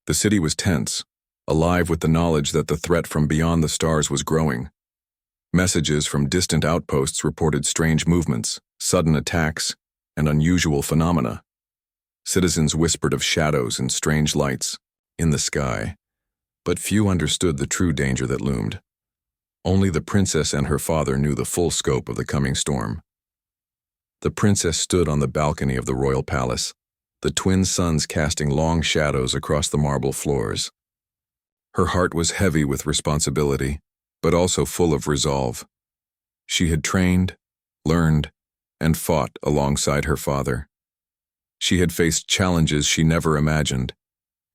The city was tense, alive with the knowledge that the threat from beyond the stars was growing. Messages from distant outposts reported strange movements, sudden attacks, and unusual phenomena. Citizens whispered of shadows and strange lights in the sky, but few understood the true danger that loomed. Only the princess and her father knew the full scope of the coming storm. The princess stood on the balcony of the royal palace, the twin suns casting long shadows across the marble floors. Her heart was heavy with responsibility, but also full of resolve. She had trained, learned, and fought alongside her father. She had faced challenges she never imagined,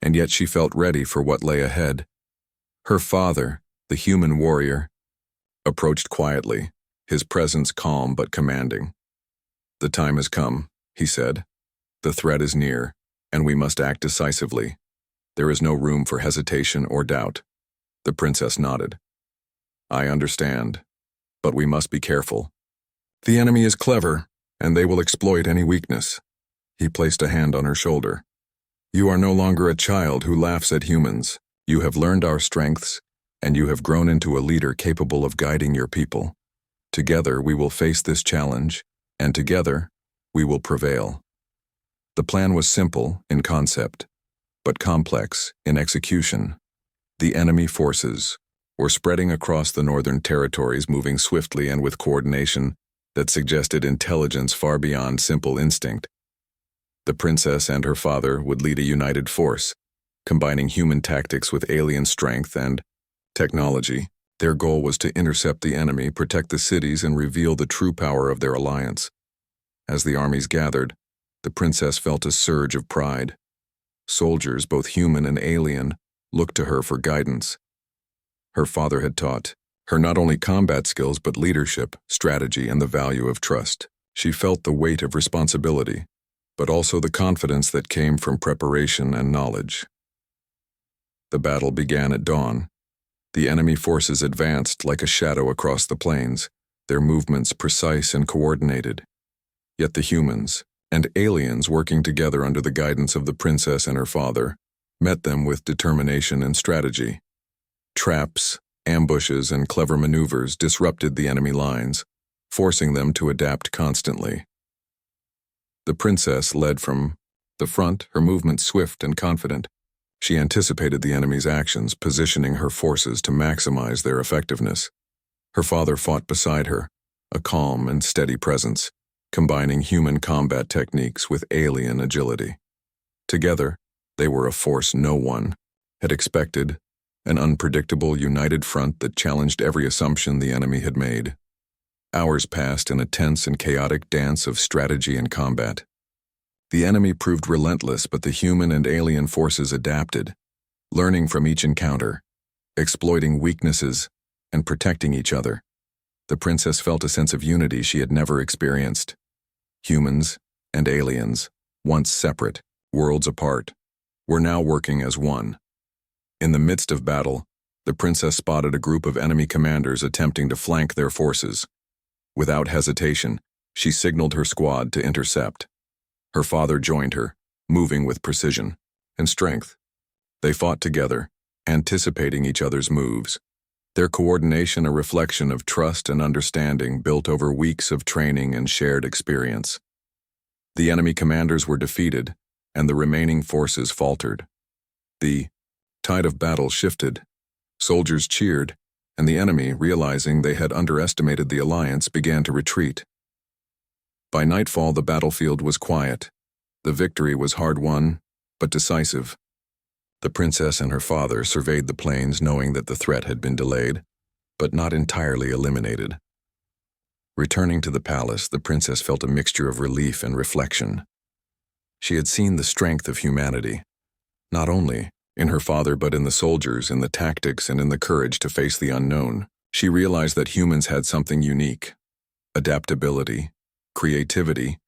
and yet she felt ready for what lay ahead. Her father, the human warrior, approached quietly, his presence calm but commanding. "The time has come," he said. "The threat is near, and we must act decisively. There is no room for hesitation or doubt." The princess nodded. "I understand, but we must be careful. The enemy is clever, and they will exploit any weakness." He placed a hand on her shoulder. "You are no longer a child who laughs at humans. You have learned our strengths, and you have grown into a leader capable of guiding your people. Together we will face this challenge, and together we will prevail." The plan was simple in concept, but complex in execution. The enemy forces were spreading across the northern territories, moving swiftly and with coordination that suggested intelligence far beyond simple instinct. The princess and her father would lead a united force, combining human tactics with alien strength and technology. Their goal was to intercept the enemy, protect the cities, and reveal the true power of their alliance. As the armies gathered, the princess felt a surge of pride. Soldiers, both human and alien, looked to her for guidance. Her father had taught her not only combat skills but leadership, strategy, and the value of trust. She felt the weight of responsibility, but also the confidence that came from preparation and knowledge. The battle began at dawn. The enemy forces advanced like a shadow across the plains, their movements precise and coordinated. Yet the humans, and aliens working together under the guidance of the princess and her father, met them with determination and strategy. Traps, ambushes, and clever maneuvers disrupted the enemy lines, forcing them to adapt constantly. The princess led from the front, her movements swift and confident. She anticipated the enemy's actions, positioning her forces to maximize their effectiveness. Her father fought beside her, a calm and steady presence, combining human combat techniques with alien agility. Together, they were a force no one had expected, an unpredictable, united front that challenged every assumption the enemy had made. Hours passed in a tense and chaotic dance of strategy and combat. The enemy proved relentless, but the human and alien forces adapted, learning from each encounter, exploiting weaknesses, and protecting each other. The princess felt a sense of unity she had never experienced. Humans and aliens, once separate, worlds apart, were now working as one. In the midst of battle, the princess spotted a group of enemy commanders attempting to flank their forces. Without hesitation, she signaled her squad to intercept. Her father joined her, moving with precision and strength. They fought together, anticipating each other's moves, their coordination a reflection of trust and understanding built over weeks of training and shared experience. The enemy commanders were defeated, and the remaining forces faltered. The tide of battle shifted. Soldiers cheered, and the enemy, realizing they had underestimated the alliance, began to retreat. By nightfall, the battlefield was quiet. The victory was hard-won, but decisive. The princess and her father surveyed the plains, knowing that the threat had been delayed, but not entirely eliminated. Returning to the palace, the princess felt a mixture of relief and reflection. She had seen the strength of humanity, not only in her father but in the soldiers, in the tactics, and in the courage to face the unknown. She realized that humans had something unique: adaptability, creativity,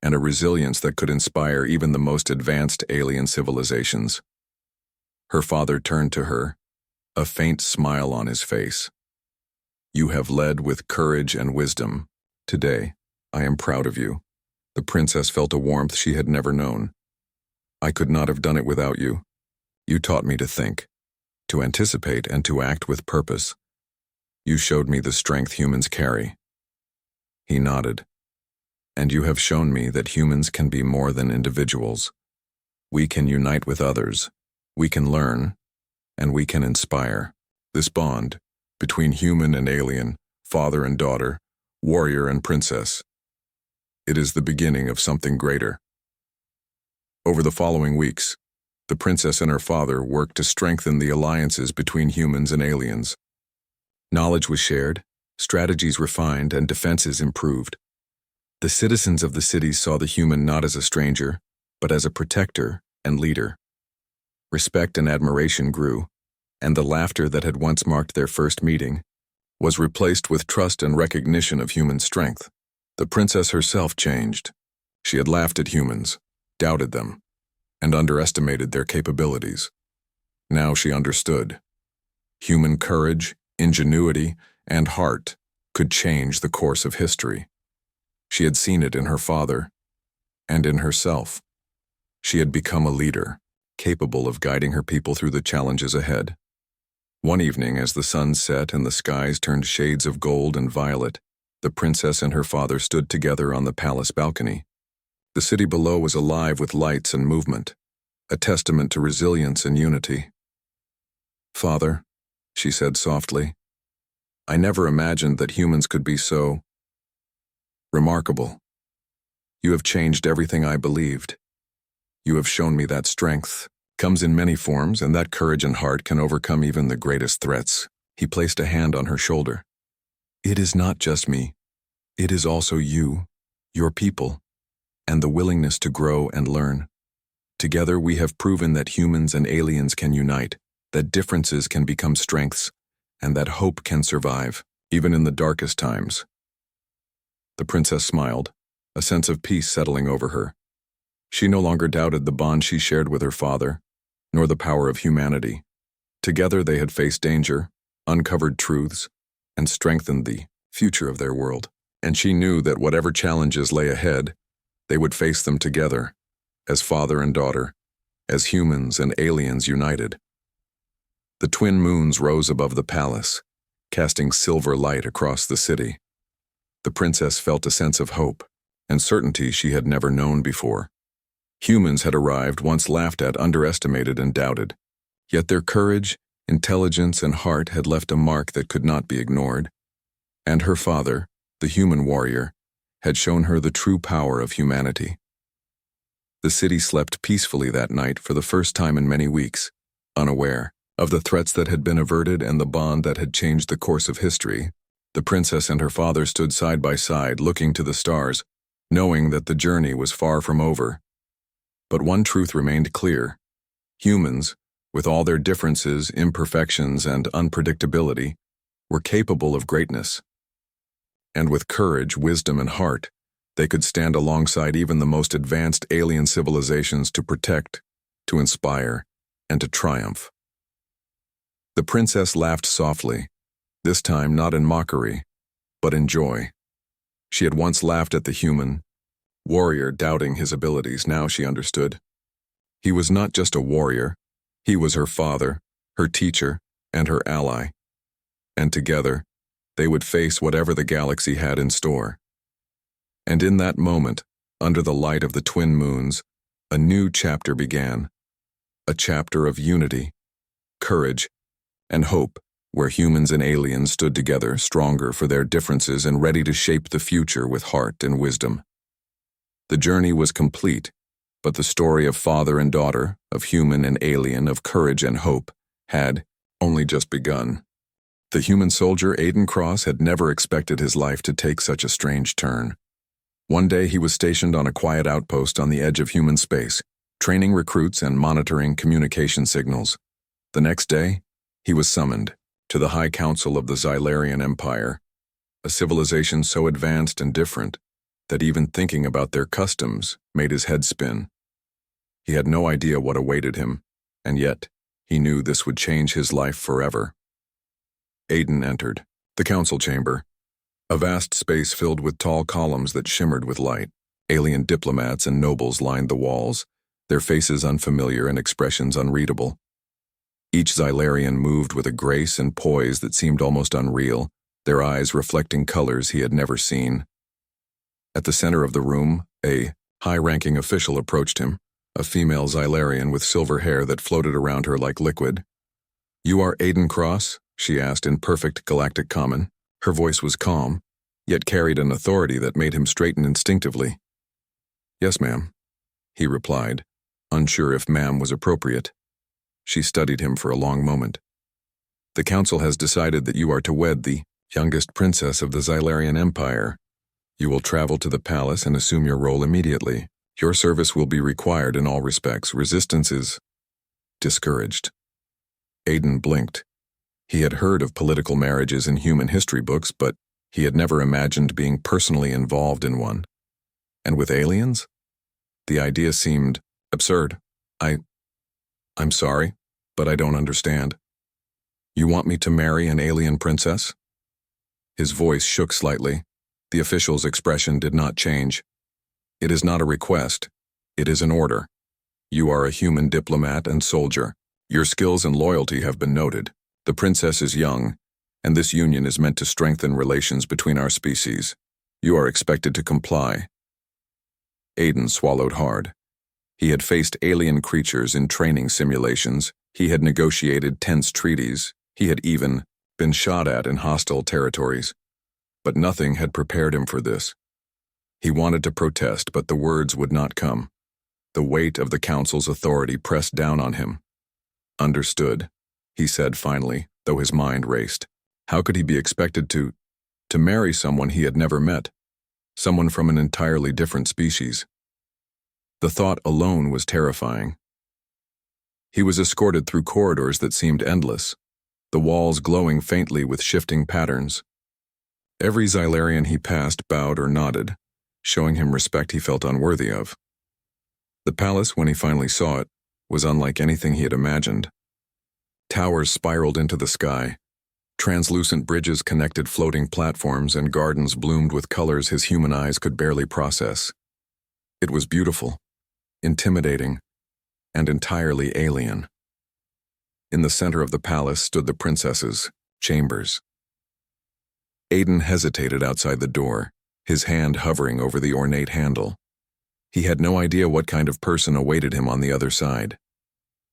and a resilience that could inspire even the most advanced alien civilizations. Her father turned to her, a faint smile on his face. "You have led with courage and wisdom. Today, I am proud of you." The princess felt a warmth she had never known. "I could not have done it without you. You taught me to think, to anticipate, and to act with purpose. You showed me the strength humans carry." He nodded. "And you have shown me that humans can be more than individuals. We can unite with others, we can learn, and we can inspire. This bond, between human and alien, father and daughter, warrior and princess, it is the beginning of something greater." Over the following weeks, the princess and her father worked to strengthen the alliances between humans and aliens. Knowledge was shared, strategies refined, and defenses improved. The citizens of the cities saw the human not as a stranger, but as a protector and leader. Respect and admiration grew, and the laughter that had once marked their first meeting was replaced with trust and recognition of human strength. The princess herself changed. She had laughed at humans, doubted them, and underestimated their capabilities. Now she understood. Human courage, ingenuity, and heart could change the course of history. She had seen it in her father and in herself. She had become a leader, capable of guiding her people through the challenges ahead. One evening, as the sun set and the skies turned shades of gold and violet, the princess and her father stood together on the palace balcony. The city below was alive with lights and movement, a testament to resilience and unity. "Father," she said softly, "I never imagined that humans could be so remarkable. You have changed everything I believed. You have shown me that strength comes in many forms, and that courage and heart can overcome even the greatest threats." He placed a hand on her shoulder. "It is not just me. It is also you, your people, and the willingness to grow and learn. Together we have proven that humans and aliens can unite, that differences can become strengths, and that hope can survive, even in the darkest times." The princess smiled, a sense of peace settling over her. She no longer doubted the bond she shared with her father, nor the power of humanity. Together they had faced danger, uncovered truths, and strengthened the future of their world. And she knew that whatever challenges lay ahead, they would face them together, as father and daughter, as humans and aliens united. The twin moons rose above the palace, casting silver light across the city. The princess felt a sense of hope and certainty she had never known before. Humans had arrived, once laughed at, underestimated, and doubted. Yet their courage, intelligence, and heart had left a mark that could not be ignored. And her father, the human warrior, had shown her the true power of humanity. The city slept peacefully that night for the first time in many weeks, unaware of the threats that had been averted and the bond that had changed the course of history. The princess and her father stood side by side, looking to the stars, knowing that the journey was far from over. But one truth remained clear. Humans, with all their differences, imperfections, and unpredictability, were capable of greatness. And with courage, wisdom, and heart, they could stand alongside even the most advanced alien civilizations to protect, to inspire, and to triumph. The princess laughed softly, this time not in mockery, but in joy. She had once laughed at the human warrior, doubting his abilities. Now she understood. He was not just a warrior, he was her father, her teacher, and her ally. And together, they would face whatever the galaxy had in store. And in that moment, under the light of the twin moons, a new chapter began. A chapter of unity, courage, and hope, where humans and aliens stood together, stronger for their differences and ready to shape the future with heart and wisdom. The journey was complete, but the story of father and daughter, of human and alien, of courage and hope, had only just begun. The human soldier Aiden Cross had never expected his life to take such a strange turn. One day he was stationed on a quiet outpost on the edge of human space, training recruits and monitoring communication signals. The next day, he was summoned to the High Council of the Xylarian Empire, a civilization so advanced and different that even thinking about their customs made his head spin. He had no idea what awaited him, and yet he knew this would change his life forever. Aiden entered the council chamber, a vast space filled with tall columns that shimmered with light. Alien diplomats and nobles lined the walls, their faces unfamiliar and expressions unreadable. Each Xylarian moved with a grace and poise that seemed almost unreal, their eyes reflecting colors he had never seen. At the center of the room, a high-ranking official approached him, a female Xylarian with silver hair that floated around her like liquid. "You are Aiden Cross?" she asked in perfect galactic common. Her voice was calm, yet carried an authority that made him straighten instinctively. "Yes, ma'am," he replied, unsure if ma'am was appropriate. She studied him for a long moment. "The council has decided that you are to wed the youngest princess of the Xylarian Empire. You will travel to the palace and assume your role immediately. Your service will be required in all respects. Resistance is discouraged." Aiden blinked. He had heard of political marriages in human history books, but he had never imagined being personally involved in one. And with aliens? The idea seemed absurd. I'm sorry, but I don't understand. You want me to marry an alien princess?" His voice shook slightly. The official's expression did not change. "It is not a request. It is an order. You are a human diplomat and soldier. Your skills and loyalty have been noted. The princess is young, and this union is meant to strengthen relations between our species. You are expected to comply." Aiden swallowed hard. He had faced alien creatures in training simulations. He had negotiated tense treaties. He had even been shot at in hostile territories. But nothing had prepared him for this. He wanted to protest, but the words would not come. The weight of the council's authority pressed down on him. "Understood," he said finally, though his mind raced. How could he be expected to marry someone he had never met? Someone from an entirely different species? The thought alone was terrifying. He was escorted through corridors that seemed endless, the walls glowing faintly with shifting patterns. Every Xylarian he passed bowed or nodded, showing him respect he felt unworthy of. The palace, when he finally saw it, was unlike anything he had imagined. Towers spiraled into the sky. Translucent bridges connected floating platforms, and gardens bloomed with colors his human eyes could barely process. It was beautiful, intimidating, and entirely alien. In the center of the palace stood the princess's chambers. Aiden hesitated outside the door, his hand hovering over the ornate handle. He had no idea what kind of person awaited him on the other side.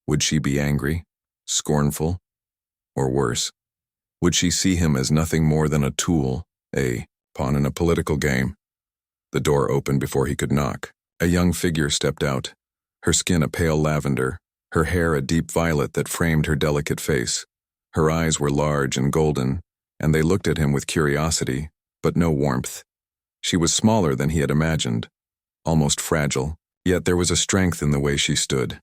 Would she be angry, scornful, or worse? Would she see him as nothing more than a tool, a pawn in a political game? The door opened before he could knock. A young figure stepped out, her skin a pale lavender, her hair a deep violet that framed her delicate face. Her eyes were large and golden, and they looked at him with curiosity, but no warmth. She was smaller than he had imagined, almost fragile, yet there was a strength in the way she stood.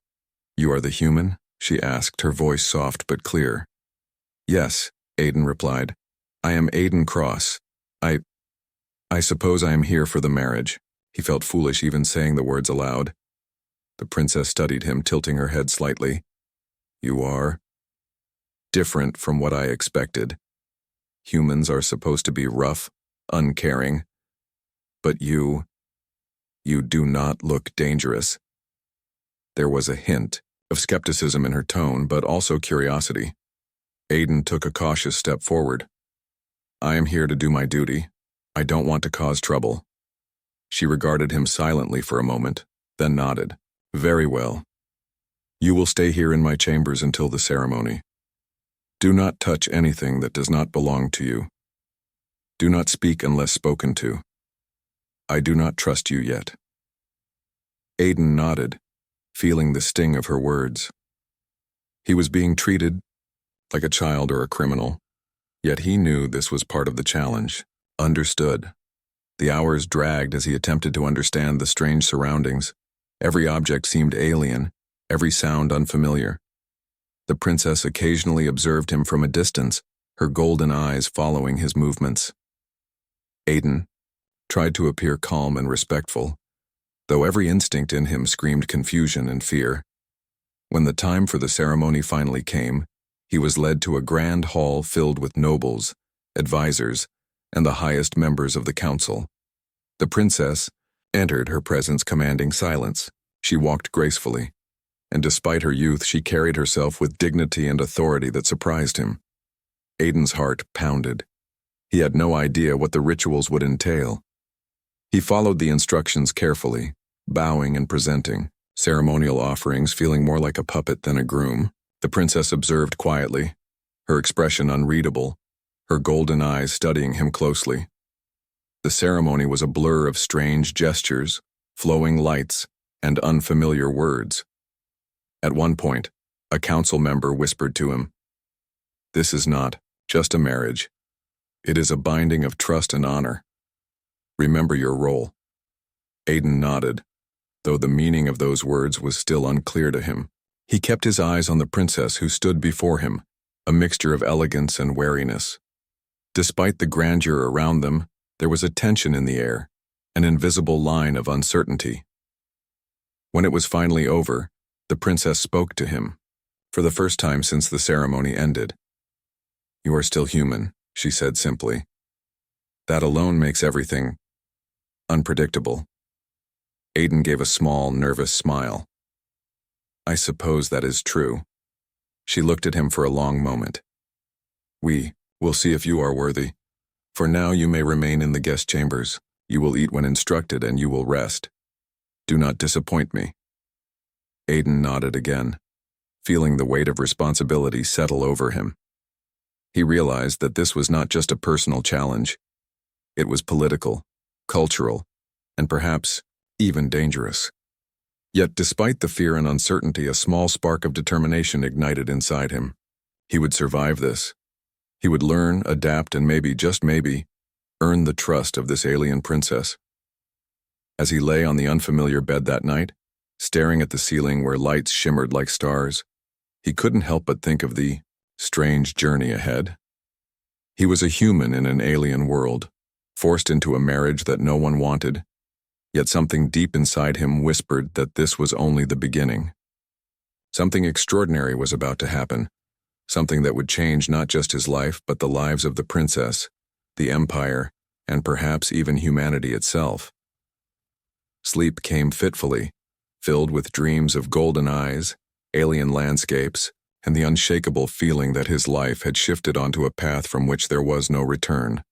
"You are the human?" she asked, her voice soft but clear. "Yes," Aiden replied. "I am Aiden Cross. I suppose I am here for the marriage." He felt foolish even saying the words aloud. The princess studied him, tilting her head slightly. "You are different from what I expected. Humans are supposed to be rough, uncaring. But you do not look dangerous." There was a hint of skepticism in her tone, but also curiosity. Aiden took a cautious step forward. "I am here to do my duty. I don't want to cause trouble." She regarded him silently for a moment, then nodded. "Very well. You will stay here in my chambers until the ceremony. Do not touch anything that does not belong to you. Do not speak unless spoken to. I do not trust you yet." Aiden nodded, feeling the sting of her words. He was being treated like a child or a criminal, yet he knew this was part of the challenge. Understood. The hours dragged as he attempted to understand the strange surroundings. Every object seemed alien, every sound unfamiliar. The princess occasionally observed him from a distance, her golden eyes following his movements. Aiden tried to appear calm and respectful, though every instinct in him screamed confusion and fear. When the time for the ceremony finally came, he was led to a grand hall filled with nobles, advisors, and the highest members of the council. The princess entered, her presence commanding silence. She walked gracefully, and despite her youth, she carried herself with dignity and authority that surprised him. Aiden's heart pounded. He had no idea what the rituals would entail. He followed the instructions carefully, bowing and presenting, ceremonial offerings feeling more like a puppet than a groom. The princess observed quietly, her expression unreadable, her golden eyes studying him closely. The ceremony was a blur of strange gestures, flowing lights, and unfamiliar words. At one point, a council member whispered to him, "This is not just a marriage. It is a binding of trust and honor. Remember your role." Aiden nodded, though the meaning of those words was still unclear to him. He kept his eyes on the princess who stood before him, a mixture of elegance and wariness. Despite the grandeur around them, there was a tension in the air, an invisible line of uncertainty. When it was finally over, the princess spoke to him, for the first time since the ceremony ended. "You are still human," she said simply. "That alone makes everything unpredictable." Aiden gave a small, nervous smile. "I suppose that is true." She looked at him for a long moment. "We'll see if you are worthy. For now you may remain in the guest chambers. You will eat when instructed and you will rest. Do not disappoint me." Aiden nodded again, feeling the weight of responsibility settle over him. He realized that this was not just a personal challenge. It was political, cultural, and perhaps even dangerous. Yet despite the fear and uncertainty, a small spark of determination ignited inside him. He would survive this. He would learn, adapt, and maybe, just maybe, earn the trust of this alien princess. As he lay on the unfamiliar bed that night, staring at the ceiling where lights shimmered like stars, he couldn't help but think of the strange journey ahead. He was a human in an alien world, forced into a marriage that no one wanted, yet something deep inside him whispered that this was only the beginning. Something extraordinary was about to happen, something that would change not just his life but the lives of the princess, the empire, and perhaps even humanity itself. Sleep came fitfully, filled with dreams of golden eyes, alien landscapes, and the unshakable feeling that his life had shifted onto a path from which there was no return.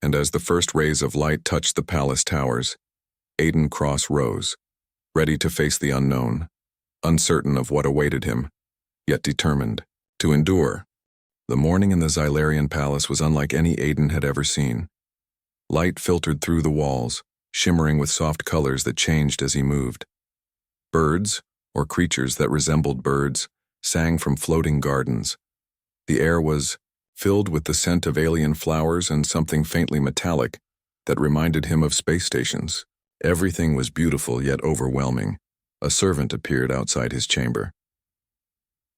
And as the first rays of light touched the palace towers, Aiden Cross rose, ready to face the unknown, uncertain of what awaited him, yet determined to endure. The morning in the Xylarian palace was unlike any Aiden had ever seen. Light filtered through the walls, shimmering with soft colors that changed as he moved. Birds, or creatures that resembled birds, sang from floating gardens. The air was filled with the scent of alien flowers and something faintly metallic that reminded him of space stations. Everything was beautiful yet overwhelming. A servant appeared outside his chamber.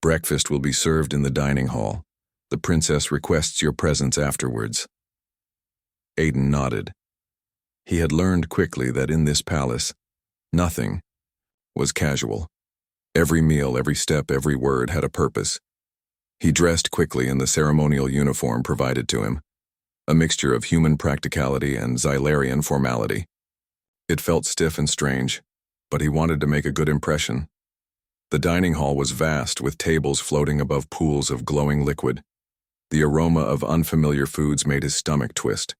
"Breakfast will be served in the dining hall. The princess requests your presence afterwards." Aiden nodded. He had learned quickly that in this palace, nothing was casual. Every meal, every step, every word had a purpose. He dressed quickly in the ceremonial uniform provided to him, a mixture of human practicality and Xylarian formality. It felt stiff and strange, but he wanted to make a good impression. The dining hall was vast, with tables floating above pools of glowing liquid. The aroma of unfamiliar foods made his stomach twist.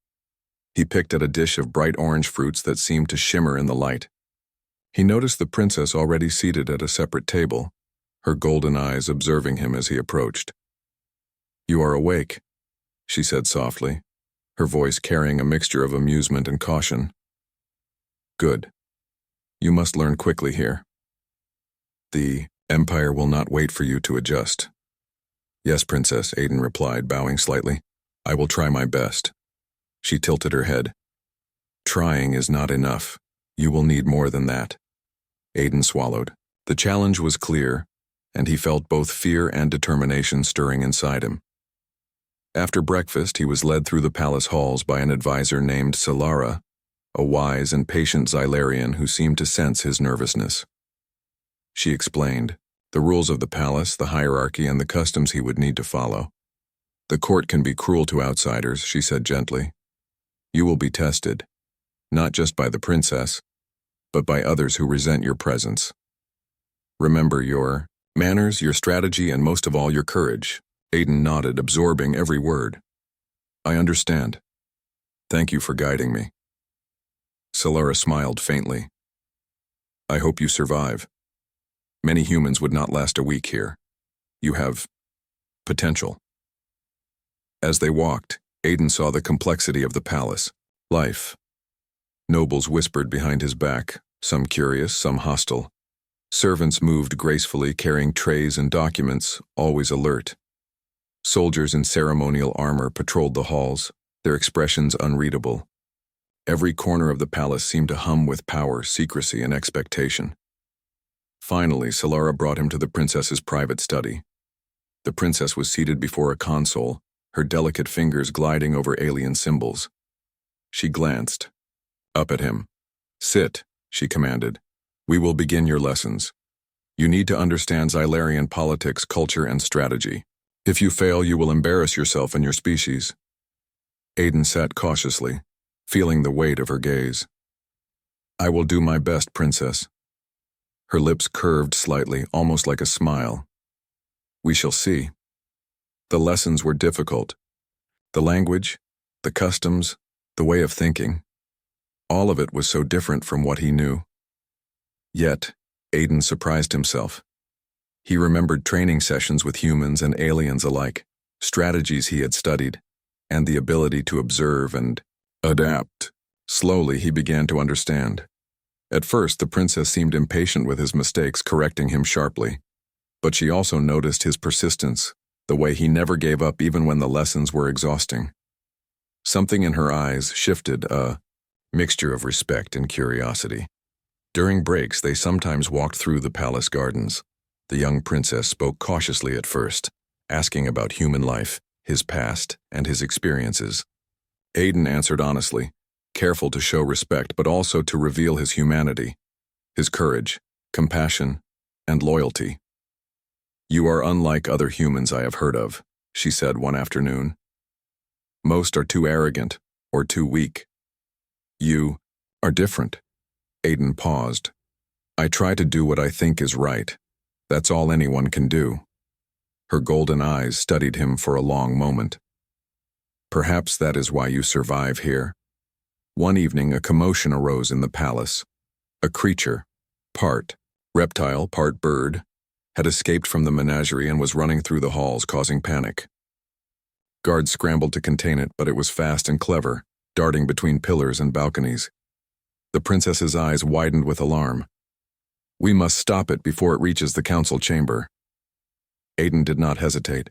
He picked at a dish of bright orange fruits that seemed to shimmer in the light. He noticed the princess already seated at a separate table, her golden eyes observing him as he approached. "You are awake," she said softly, her voice carrying a mixture of amusement and caution. "Good. You must learn quickly here. The Empire will not wait for you to adjust." "Yes, Princess," Aiden replied, bowing slightly. "I will try my best." She tilted her head. "Trying is not enough. You will need more than that." Aiden swallowed. The challenge was clear, and he felt both fear and determination stirring inside him. After breakfast, he was led through the palace halls by an advisor named Solara, a wise and patient Xylarian who seemed to sense his nervousness. She explained the rules of the palace, the hierarchy, and the customs he would need to follow. "The court can be cruel to outsiders," she said gently. "You will be tested, not just by the princess, but by others who resent your presence." Remember your manners, your strategy, and most of all, your courage. Aiden nodded, absorbing every word. I understand. Thank you for guiding me. Solara smiled faintly. I hope you survive. Many humans would not last a week here. You have potential. As they walked, Aiden saw the complexity of the palace. Life. Nobles whispered behind his back, some curious, some hostile. Servants moved gracefully, carrying trays and documents, always alert. Soldiers in ceremonial armor patrolled the halls, their expressions unreadable. Every corner of the palace seemed to hum with power, secrecy, and expectation. Finally, Solara brought him to the princess's private study. The princess was seated before a console, her delicate fingers gliding over alien symbols. She glanced up at him. Sit, she commanded. We will begin your lessons. You need to understand Xylarian politics, culture, and strategy. If you fail, you will embarrass yourself and your species. Aiden sat cautiously, feeling the weight of her gaze. I will do my best, princess. Her lips curved slightly, almost like a smile. We shall see. The lessons were difficult. The language, the customs, the way of thinking. All of it was so different from what he knew. Yet, Aiden surprised himself. He remembered training sessions with humans and aliens alike, strategies he had studied, and the ability to observe and adapt. Slowly, he began to understand. At first, the princess seemed impatient with his mistakes, correcting him sharply. But she also noticed his persistence, the way he never gave up even when the lessons were exhausting. Something in her eyes shifted, a mixture of respect and curiosity. During breaks, they sometimes walked through the palace gardens. The young princess spoke cautiously at first, asking about human life, his past, and his experiences. Aiden answered honestly, careful to show respect but also to reveal his humanity, his courage, compassion, and loyalty. You are unlike other humans I have heard of, she said one afternoon. Most are too arrogant or too weak. You are different. Aiden paused. I try to do what I think is right. That's all anyone can do. Her golden eyes studied him for a long moment. Perhaps that is why you survive here. One evening, a commotion arose in the palace. A creature, part reptile, part bird, had escaped from the menagerie and was running through the halls, causing panic. Guards scrambled to contain it, but it was fast and clever, darting between pillars and balconies. The princess's eyes widened with alarm. We must stop it before it reaches the council chamber. Aiden did not hesitate.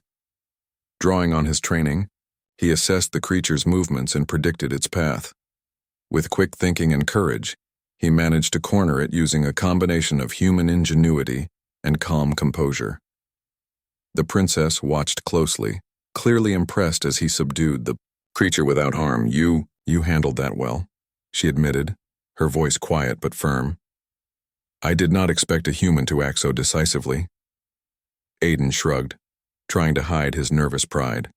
Drawing on his training, he assessed the creature's movements and predicted its path. With quick thinking and courage, he managed to corner it using a combination of human ingenuity and calm composure. The princess watched closely, clearly impressed as he subdued the creature without harm. You handled that well, she admitted, her voice quiet but firm. I did not expect a human to act so decisively. Aiden shrugged, trying to hide his nervous pride.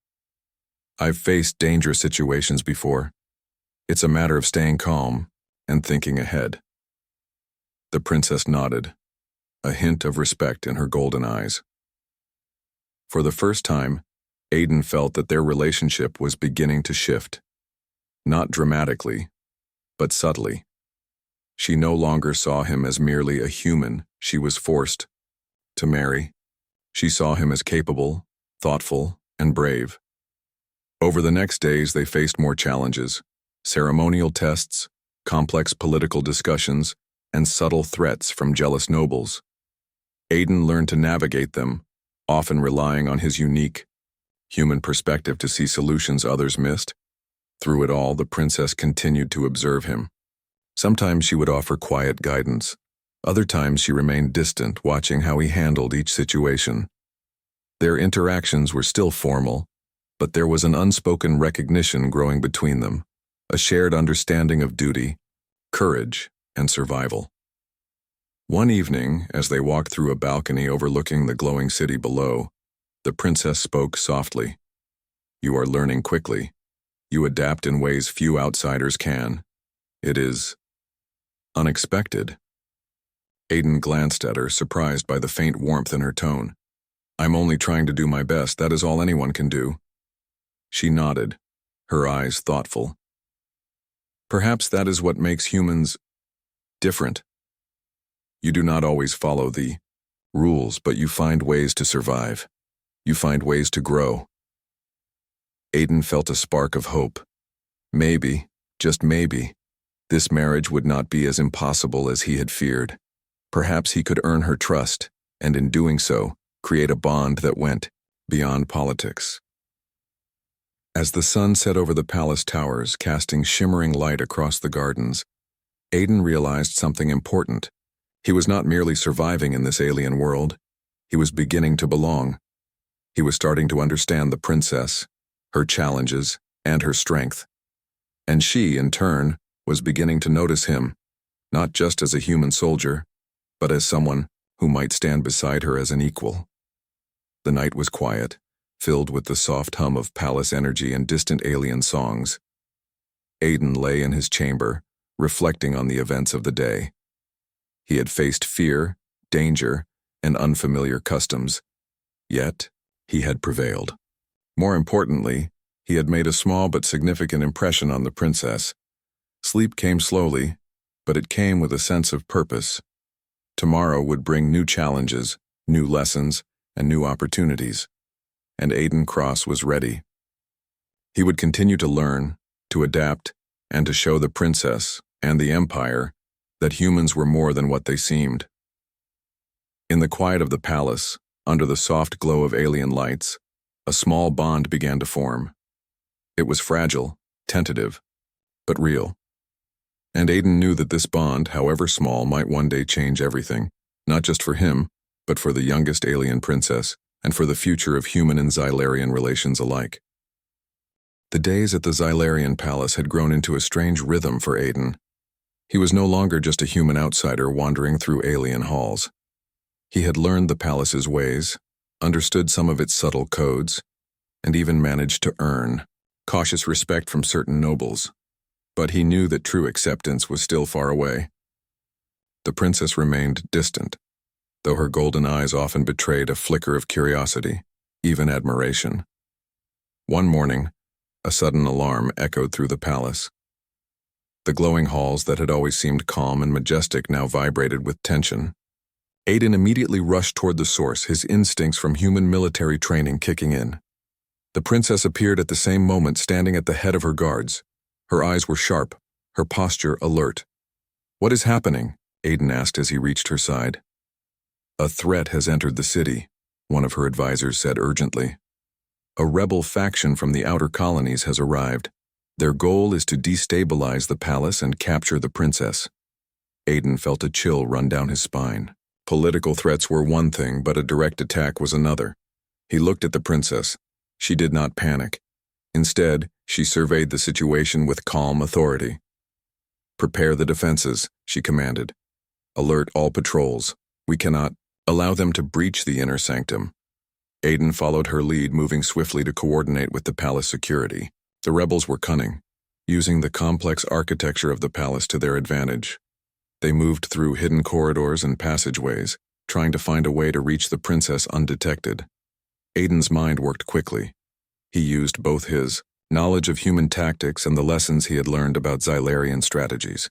I've faced dangerous situations before. It's a matter of staying calm and thinking ahead. The princess nodded, a hint of respect in her golden eyes. For the first time, Aiden felt that their relationship was beginning to shift. Not dramatically, but subtly. She no longer saw him as merely a human she was forced to marry. She saw him as capable, thoughtful, and brave. Over the next days, they faced more challenges: ceremonial tests, complex political discussions, and subtle threats from jealous nobles. Aiden learned to navigate them, often relying on his unique, human perspective to see solutions others missed. Through it all, the princess continued to observe him. Sometimes she would offer quiet guidance. Other times she remained distant, watching how he handled each situation. Their interactions were still formal, but there was an unspoken recognition growing between them, a shared understanding of duty, courage, and survival. One evening, as they walked through a balcony overlooking the glowing city below, the princess spoke softly. You are learning quickly. You adapt in ways few outsiders can. It is unexpected. Aiden glanced at her, surprised by the faint warmth in her tone. I'm only trying to do my best, that is all anyone can do. She nodded, her eyes thoughtful. Perhaps that is what makes humans different. You do not always follow the rules, but you find ways to survive. You find ways to grow. Aiden felt a spark of hope. Maybe, just maybe, this marriage would not be as impossible as he had feared. Perhaps he could earn her trust, and in doing so, create a bond that went beyond politics. As the sun set over the palace towers, casting shimmering light across the gardens, Aiden realized something important. He was not merely surviving in this alien world. He was beginning to belong. He was starting to understand the princess, her challenges, and her strength. And she, in turn, was beginning to notice him, not just as a human soldier, but as someone who might stand beside her as an equal. The night was quiet, filled with the soft hum of palace energy and distant alien songs. Aiden lay in his chamber, reflecting on the events of the day. He had faced fear, danger, and unfamiliar customs, yet he had prevailed. More importantly, he had made a small but significant impression on the princess. Sleep came slowly, but it came with a sense of purpose. Tomorrow would bring new challenges, new lessons, and new opportunities, and Aiden Cross was ready. He would continue to learn, to adapt, and to show the princess and the empire that humans were more than what they seemed. In the quiet of the palace, under the soft glow of alien lights, a small bond began to form. It was fragile, tentative, but real. And Aiden knew that this bond, however small, might one day change everything, not just for him, but for the youngest alien princess, and for the future of human and Xylarian relations alike. The days at the Xylarian palace had grown into a strange rhythm for Aiden. He was no longer just a human outsider wandering through alien halls. He had learned the palace's ways, understood some of its subtle codes, and even managed to earn cautious respect from certain nobles. But he knew that true acceptance was still far away. The princess remained distant, though her golden eyes often betrayed a flicker of curiosity, even admiration. One morning, a sudden alarm echoed through the palace. The glowing halls that had always seemed calm and majestic now vibrated with tension. Aiden immediately rushed toward the source, his instincts from human military training kicking in. The princess appeared at the same moment, standing at the head of her guards. Her eyes were sharp, her posture alert. "What is happening?" Aiden asked as he reached her side. "A threat has entered the city," one of her advisors said urgently. "A rebel faction from the outer colonies has arrived. Their goal is to destabilize the palace and capture the princess." Aiden felt a chill run down his spine. Political threats were one thing, but a direct attack was another. He looked at the princess. She did not panic. Instead, she surveyed the situation with calm authority. "Prepare the defenses," she commanded. "Alert all patrols. We cannot allow them to breach the inner sanctum." Aiden followed her lead, moving swiftly to coordinate with the palace security. The rebels were cunning, using the complex architecture of the palace to their advantage. They moved through hidden corridors and passageways, trying to find a way to reach the princess undetected. Aiden's mind worked quickly. He used both his knowledge of human tactics and the lessons he had learned about Xylarian strategies.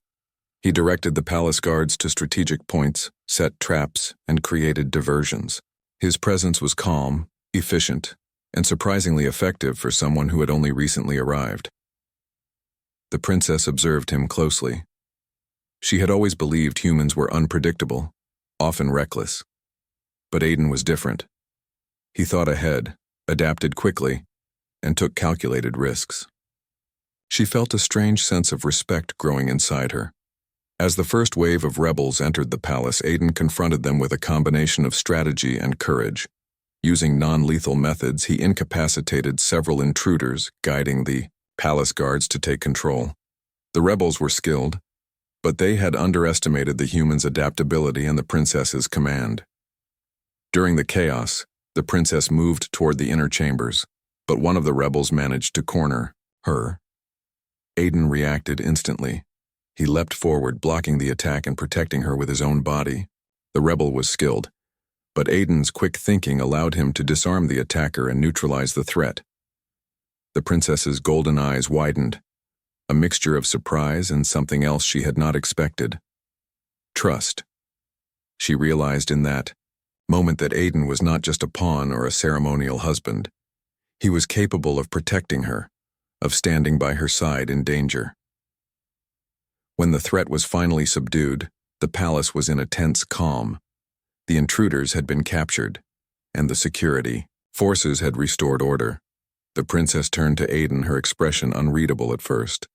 He directed the palace guards to strategic points, set traps, and created diversions. His presence was calm, efficient, and surprisingly effective for someone who had only recently arrived. The princess observed him closely. She had always believed humans were unpredictable, often reckless. But Aiden was different. He thought ahead, adapted quickly, and took calculated risks. She felt a strange sense of respect growing inside her. As the first wave of rebels entered the palace, Aiden confronted them with a combination of strategy and courage. Using non-lethal methods, he incapacitated several intruders, guiding the palace guards to take control. The rebels were skilled, but they had underestimated the humans' adaptability and the princess's command. During the chaos, the princess moved toward the inner chambers, but one of the rebels managed to corner her. Aiden reacted instantly. He leapt forward, blocking the attack and protecting her with his own body. The rebel was skilled, but Aiden's quick thinking allowed him to disarm the attacker and neutralize the threat. The princess's golden eyes widened, a mixture of surprise and something else she had not expected. Trust. She realized in that moment that Aiden was not just a pawn or a ceremonial husband. He was capable of protecting her, of standing by her side in danger. When the threat was finally subdued, the palace was in a tense calm. The intruders had been captured, and the security forces had restored order. The princess turned to Aiden, her expression unreadable at first.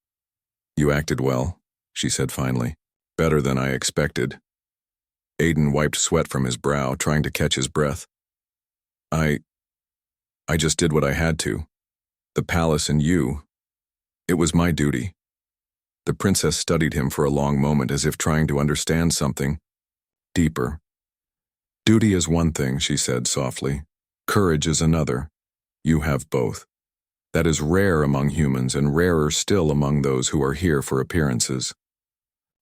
"You acted well," she said finally. "Better than I expected." Aiden wiped sweat from his brow, trying to catch his breath. I just did what I had to. The palace and you. It was my duty." The princess studied him for a long moment as if trying to understand something deeper. "Duty is one thing," she said softly. "Courage is another. You have both. That is rare among humans and rarer still among those who are here for appearances."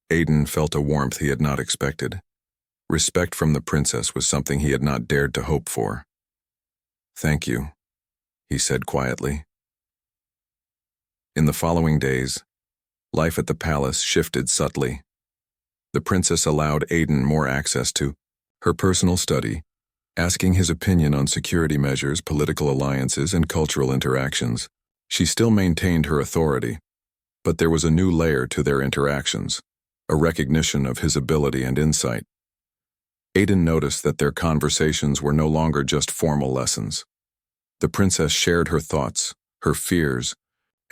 Aiden felt a warmth he had not expected. Respect from the princess was something he had not dared to hope for. "Thank you," he said quietly. In the following days, life at the palace shifted subtly. The princess allowed Aiden more access to her personal study, asking his opinion on security measures, political alliances, and cultural interactions. She still maintained her authority, but there was a new layer to their interactions, a recognition of his ability and insight. Aiden noticed that their conversations were no longer just formal lessons. The princess shared her thoughts, her fears,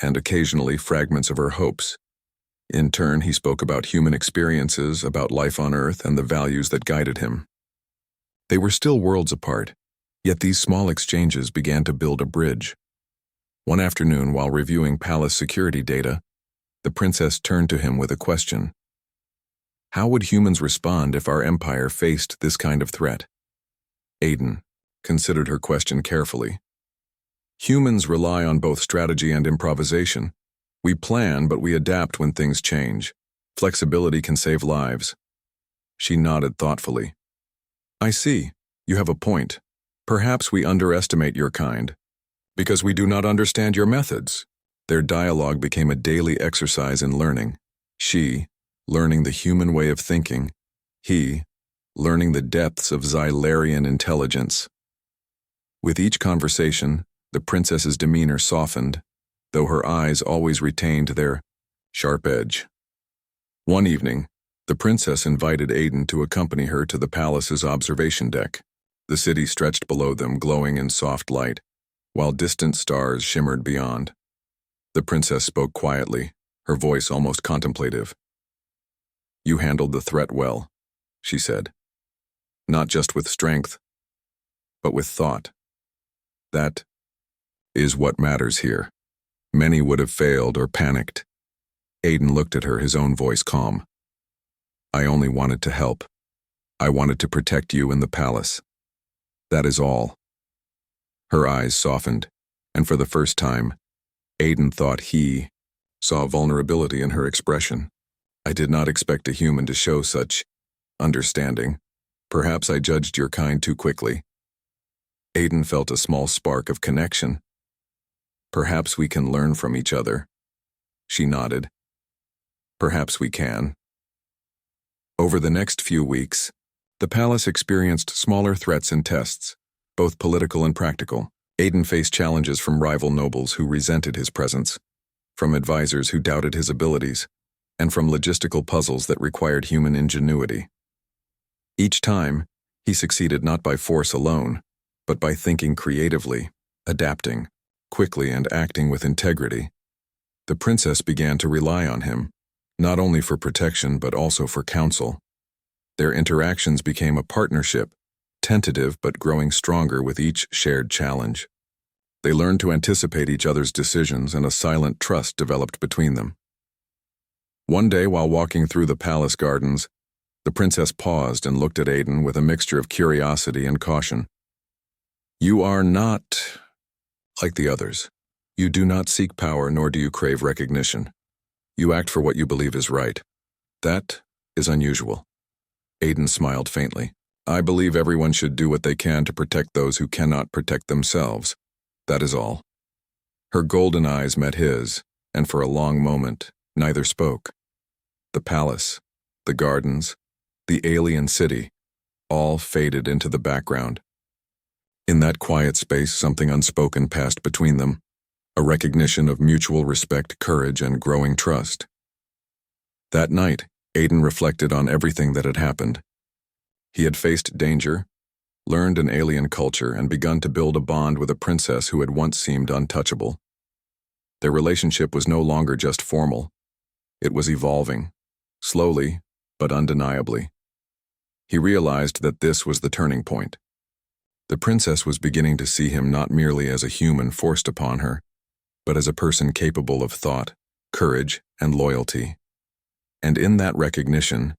and occasionally fragments of her hopes. In turn, he spoke about human experiences, about life on Earth, and the values that guided him. They were still worlds apart, yet these small exchanges began to build a bridge. One afternoon, while reviewing palace security data, the princess turned to him with a question. How would humans respond if our empire faced this kind of threat? Aiden considered her question carefully. Humans rely on both strategy and improvisation. We plan, but we adapt when things change. Flexibility can save lives. She nodded thoughtfully. I see. You have a point. Perhaps we underestimate your kind, because we do not understand your methods. Their dialogue became a daily exercise in learning. She, learning the human way of thinking. He, learning the depths of Xylarian intelligence. With each conversation, the princess's demeanor softened, though her eyes always retained their sharp edge. One evening, the princess invited Aiden to accompany her to the palace's observation deck. The city stretched below them, glowing in soft light, while distant stars shimmered beyond. The princess spoke quietly, her voice almost contemplative. "You handled the threat well," she said. "Not just with strength, but with thought. That is what matters here. Many would have failed or panicked." Aiden looked at her, his own voice calm. "I only wanted to help. I wanted to protect you in the palace. That is all." Her eyes softened, and for the first time, Aiden thought he saw vulnerability in her expression. "I did not expect a human to show such understanding. Perhaps I judged your kind too quickly." Aiden felt a small spark of connection. "Perhaps we can learn from each other." She nodded. "Perhaps we can." Over the next few weeks, the palace experienced smaller threats and tests, both political and practical. Aiden faced challenges from rival nobles who resented his presence, from advisors who doubted his abilities, and from logistical puzzles that required human ingenuity. Each time, he succeeded not by force alone, but by thinking creatively, adapting quickly, and acting with integrity. The princess began to rely on him, not only for protection but also for counsel. Their interactions became a partnership, tentative but growing stronger with each shared challenge. They learned to anticipate each other's decisions, and a silent trust developed between them. One day, while walking through the palace gardens, the princess paused and looked at Aiden with a mixture of curiosity and caution. "You are not like the others. You do not seek power, nor do you crave recognition. You act for what you believe is right. That is unusual." Aiden smiled faintly. I believe everyone should do what they can to protect those who cannot protect themselves. That is all. Her golden eyes met his, and for a long moment, neither spoke. The palace, the gardens, the alien city, all faded into the background. In that quiet space, something unspoken passed between them, a recognition of mutual respect, courage, and growing trust. That night, Aiden reflected on everything that had happened. He had faced danger, learned an alien culture, and begun to build a bond with a princess who had once seemed untouchable. Their relationship was no longer just formal. It was evolving, slowly but undeniably. He realized that this was the turning point. The princess was beginning to see him not merely as a human forced upon her, but as a person capable of thought, courage, and loyalty. And in that recognition,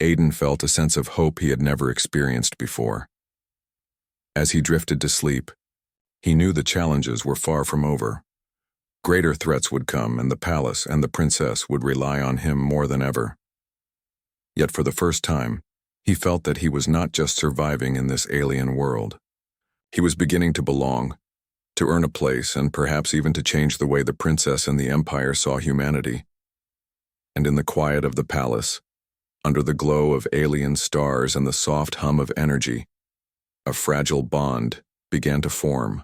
Aiden felt a sense of hope he had never experienced before. As he drifted to sleep, he knew the challenges were far from over. Greater threats would come, and the palace and the princess would rely on him more than ever. Yet for the first time, he felt that he was not just surviving in this alien world. He was beginning to belong, to earn a place, and perhaps even to change the way the princess and the empire saw humanity. And in the quiet of the palace, under the glow of alien stars and the soft hum of energy, a fragile bond began to form.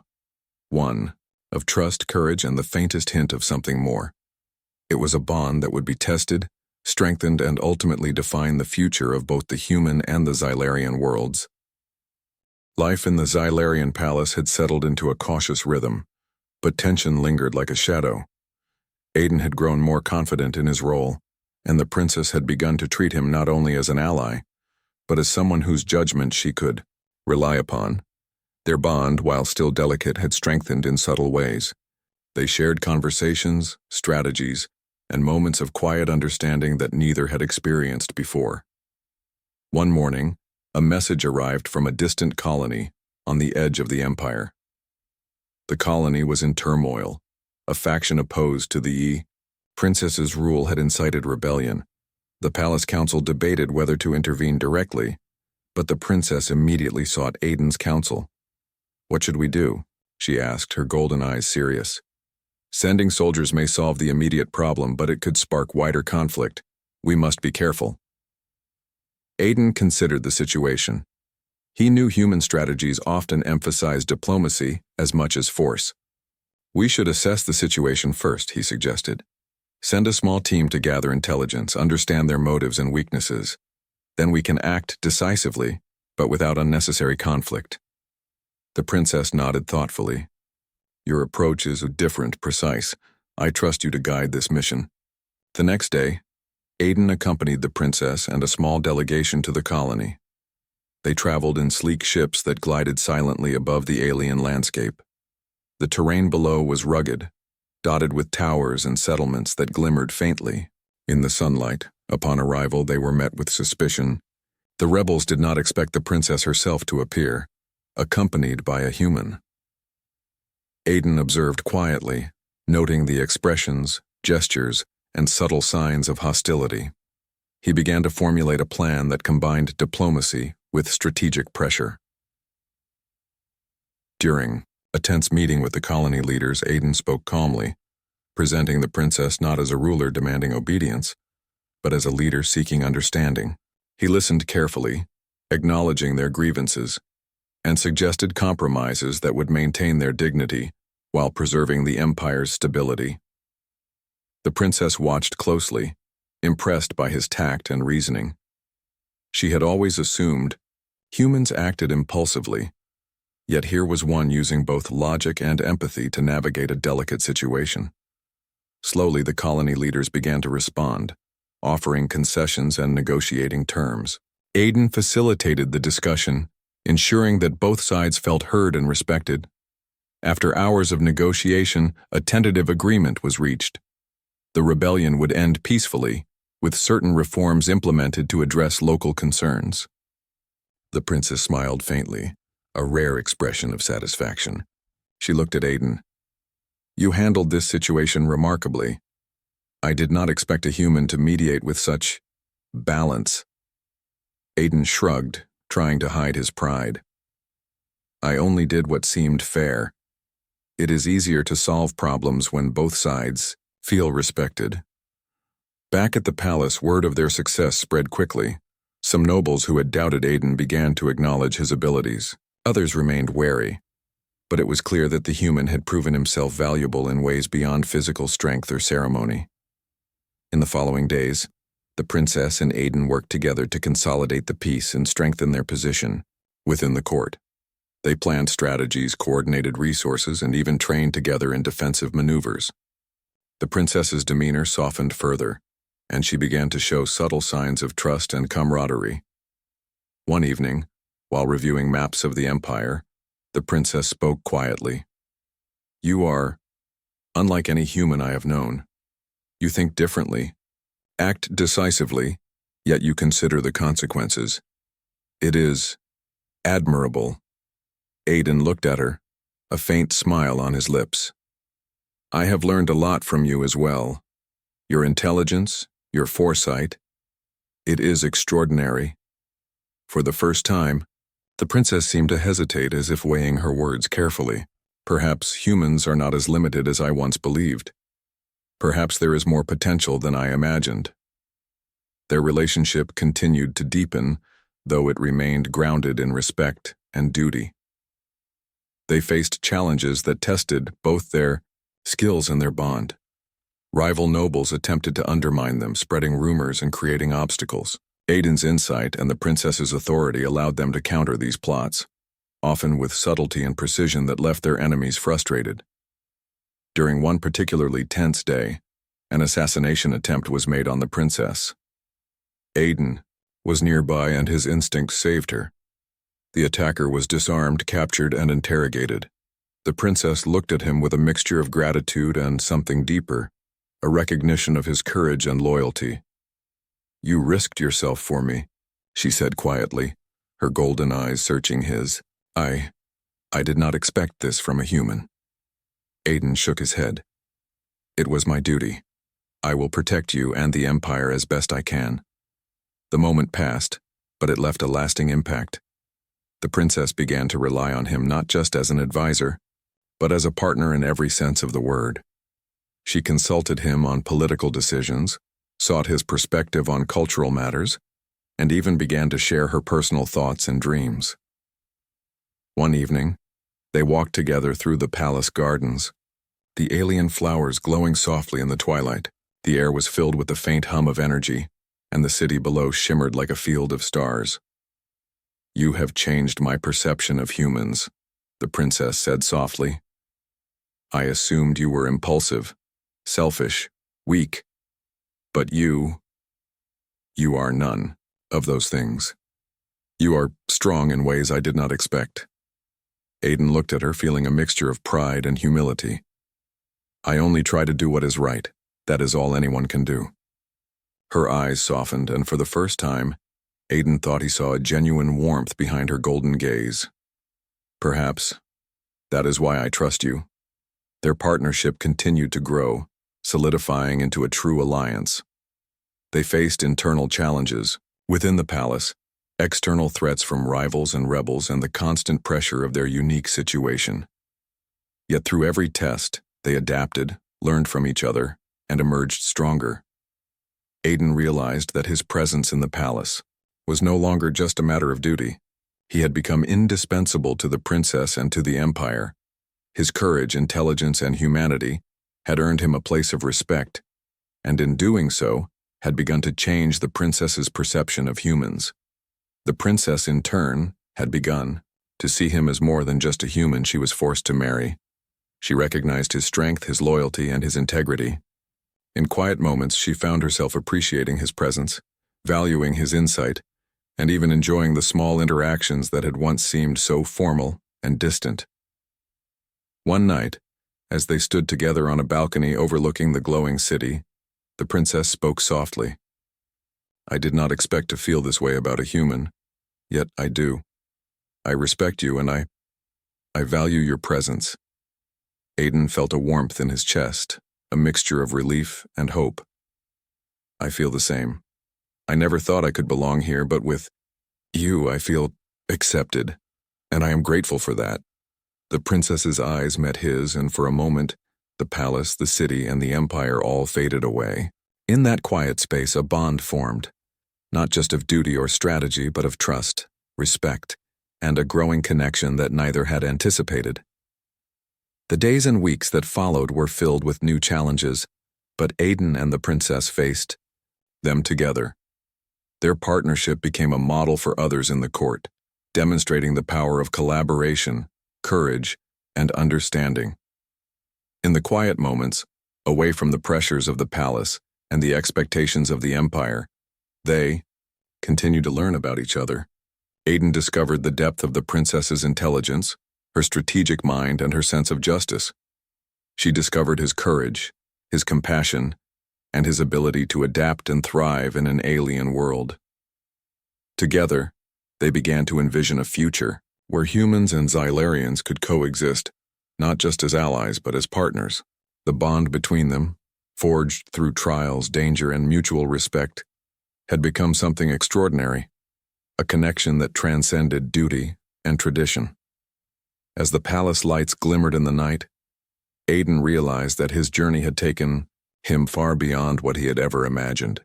One of trust, courage, and the faintest hint of something more. It was a bond that would be tested, strengthened, and ultimately define the future of both the human and the Xylarian worlds. Life in the Xylarian palace had settled into a cautious rhythm, but tension lingered like a shadow. Aiden had grown more confident in his role, and the princess had begun to treat him not only as an ally, but as someone whose judgment she could rely upon. Their bond, while still delicate, had strengthened in subtle ways. They shared conversations, strategies, and moments of quiet understanding that neither had experienced before. One morning, a message arrived from a distant colony on the edge of the empire. The colony was in turmoil. A faction opposed to the princess's rule had incited rebellion. The palace council debated whether to intervene directly, but the princess immediately sought Aiden's counsel. "What should we do?" she asked, her golden eyes serious. "Sending soldiers may solve the immediate problem, but it could spark wider conflict. We must be careful." Aiden considered the situation. He knew human strategies often emphasize diplomacy as much as force. "We should assess the situation first," he suggested. "Send a small team to gather intelligence, understand their motives and weaknesses. Then we can act decisively, but without unnecessary conflict." The princess nodded thoughtfully. "Your approach is different, precise. I trust you to guide this mission." The next day, Aiden accompanied the princess and a small delegation to the colony. They traveled in sleek ships that glided silently above the alien landscape. The terrain below was rugged, dotted with towers and settlements that glimmered faintly in the sunlight. Upon arrival, they were met with suspicion. The rebels did not expect the princess herself to appear, accompanied by a human. Aiden observed quietly, noting the expressions, gestures, and subtle signs of hostility. He began to formulate a plan that combined diplomacy with strategic pressure. During a tense meeting with the colony leaders, Aiden spoke calmly, presenting the princess not as a ruler demanding obedience, but as a leader seeking understanding. He listened carefully, acknowledging their grievances, and suggested compromises that would maintain their dignity while preserving the empire's stability. The princess watched closely, impressed by his tact and reasoning. She had always assumed humans acted impulsively, yet here was one using both logic and empathy to navigate a delicate situation. Slowly, the colony leaders began to respond, offering concessions and negotiating terms. Aiden facilitated the discussion, ensuring that both sides felt heard and respected. After hours of negotiation, a tentative agreement was reached. The rebellion would end peacefully, with certain reforms implemented to address local concerns. The princess smiled faintly, a rare expression of satisfaction. She looked at Aiden. "You handled this situation remarkably. I did not expect a human to mediate with such balance." Aiden shrugged, trying to hide his pride. I only did what seemed fair. It is easier to solve problems when both sides feel respected. Back at the palace, word of their success spread quickly. Some nobles who had doubted Aiden began to acknowledge his abilities. Others remained wary, but it was clear that the human had proven himself valuable in ways beyond physical strength or ceremony. In the following days, the princess and Aiden worked together to consolidate the peace and strengthen their position within the court. They planned strategies, coordinated resources, and even trained together in defensive maneuvers. The princess's demeanor softened further, and she began to show subtle signs of trust and camaraderie. One evening, while reviewing maps of the empire, the princess spoke quietly. "You are unlike any human I have known. You think differently, act decisively, yet you consider the consequences. It is admirable." Aiden looked at her, a faint smile on his lips. "I have learned a lot from you as well. Your intelligence, your foresight. It is extraordinary." For the first time, the princess seemed to hesitate, as if weighing her words carefully. "Perhaps humans are not as limited as I once believed. Perhaps there is more potential than I imagined." Their relationship continued to deepen, though it remained grounded in respect and duty. They faced challenges that tested both their skills and their bond. Rival nobles attempted to undermine them, spreading rumors and creating obstacles. Aiden's insight and the princess's authority allowed them to counter these plots, often with subtlety and precision that left their enemies frustrated. During one particularly tense day, an assassination attempt was made on the princess. Aiden was nearby and his instincts saved her. The attacker was disarmed, captured, and interrogated. The princess looked at him with a mixture of gratitude and something deeper, a recognition of his courage and loyalty. "You risked yourself for me," she said quietly, her golden eyes searching his. I did not expect this from a human." Aiden shook his head. "It was my duty. I will protect you and the empire as best I can." The moment passed, but it left a lasting impact. The princess began to rely on him not just as an advisor, but as a partner in every sense of the word. She consulted him on political decisions, sought his perspective on cultural matters, and even began to share her personal thoughts and dreams. One evening, they walked together through the palace gardens, the alien flowers glowing softly in the twilight. The air was filled with the faint hum of energy, and the city below shimmered like a field of stars. "You have changed my perception of humans," the princess said softly. "I assumed you were impulsive, selfish, weak, but you are none of those things. You are strong in ways I did not expect." Aiden looked at her, feeling a mixture of pride and humility. "I only try to do what is right. That is all anyone can do." Her eyes softened, and for the first time, Aiden thought he saw a genuine warmth behind her golden gaze. "Perhaps that is why I trust you." Their partnership continued to grow, solidifying into a true alliance. They faced internal challenges within the palace, external threats from rivals and rebels, and the constant pressure of their unique situation. Yet through every test, they adapted, learned from each other, and emerged stronger. Aiden realized that his presence in the palace was no longer just a matter of duty. He had become indispensable to the princess and to the empire. His courage, intelligence, and humanity had earned him a place of respect, and in doing so, had begun to change the princess's perception of humans. The princess, in turn, had begun to see him as more than just a human she was forced to marry. She recognized his strength, his loyalty, and his integrity. In quiet moments, she found herself appreciating his presence, valuing his insight, and even enjoying the small interactions that had once seemed so formal and distant. One night, as they stood together on a balcony overlooking the glowing city, the princess spoke softly. "I did not expect to feel this way about a human, yet I do. I respect you and I value your presence." Aiden felt a warmth in his chest, a mixture of relief and hope. "I feel the same. I never thought I could belong here, but with you, I feel Accepted, and I am grateful for that. The princess's eyes met his, and for a moment, the palace, the city, and the empire all faded away. In that quiet space, a bond formed, not just of duty or strategy, but of trust, respect, and a growing connection that neither had anticipated. The days and weeks that followed were filled with new challenges, but Aiden and the princess faced them together. Their partnership became a model for others in the court, demonstrating the power of collaboration, courage, and understanding. In the quiet moments, away from the pressures of the palace and the expectations of the empire, they continued to learn about each other. Aiden discovered the depth of the princess's intelligence, her strategic mind, and her sense of justice. She discovered his courage, his compassion, and his ability to adapt and thrive in an alien world. Together, they began to envision a future where humans and Xylarians could coexist, not just as allies but as partners. The bond between them, forged through trials, danger, and mutual respect, had become something extraordinary, a connection that transcended duty and tradition. As the palace lights glimmered in the night, Aiden realized that his journey had taken him far beyond what he had ever imagined.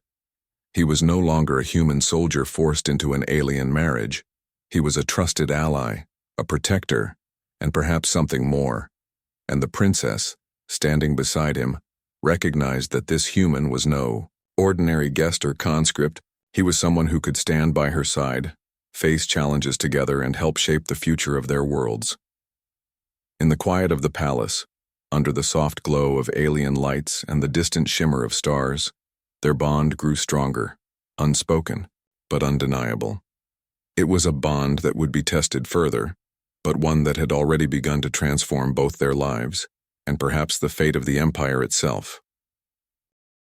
He was no longer a human soldier forced into an alien marriage. He was a trusted ally, a protector, and perhaps something more. And the princess, standing beside him, recognized that this human was no ordinary guest or conscript. He was someone who could stand by her side, face challenges together, and help shape the future of their worlds. In the quiet of the palace, under the soft glow of alien lights and the distant shimmer of stars, their bond grew stronger, unspoken, but undeniable. It was a bond that would be tested further, but one that had already begun to transform both their lives, and perhaps the fate of the empire itself.